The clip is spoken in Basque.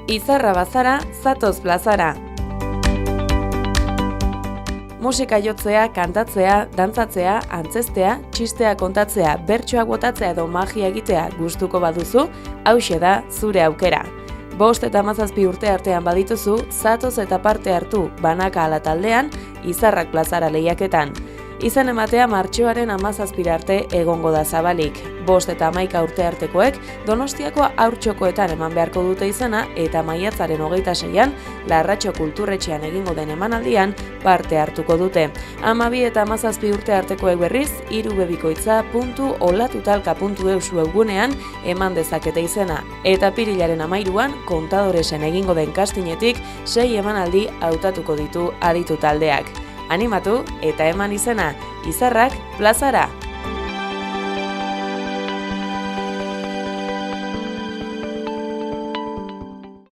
Izarra bazara, zatoz plazara. Musika jotzea, kantatzea, dantzatzea, antzestea, txistea kontatzea, bertsoak botatzea edo magia egitea gustuko baduzu, hauxe da zure aukera. 5 eta 17 urte artean badituzu, zatoz eta parte hartu banaka ala taldean, Izarrak plazara lehiaketan. Izen ematea martxoaren 17 arte egongo da zabalik. 5 eta 11 urte artekoek Donostiako haurtxokoetan eman beharko dute izena eta maiatzaren 26an Larratxo kulturretxean egingo den emanaldian parte hartuko dute. 12 eta 17 urte artekoek berriz, irubebikoitza.olatutalka.eus webgunean eman dezakete izena. Eta apirilaren 13an Kontadoresen egingo den kastinetik 6 emanaldi hautatuko ditu aditu taldeak. Animatu eta eman izena, Izarrak plazara!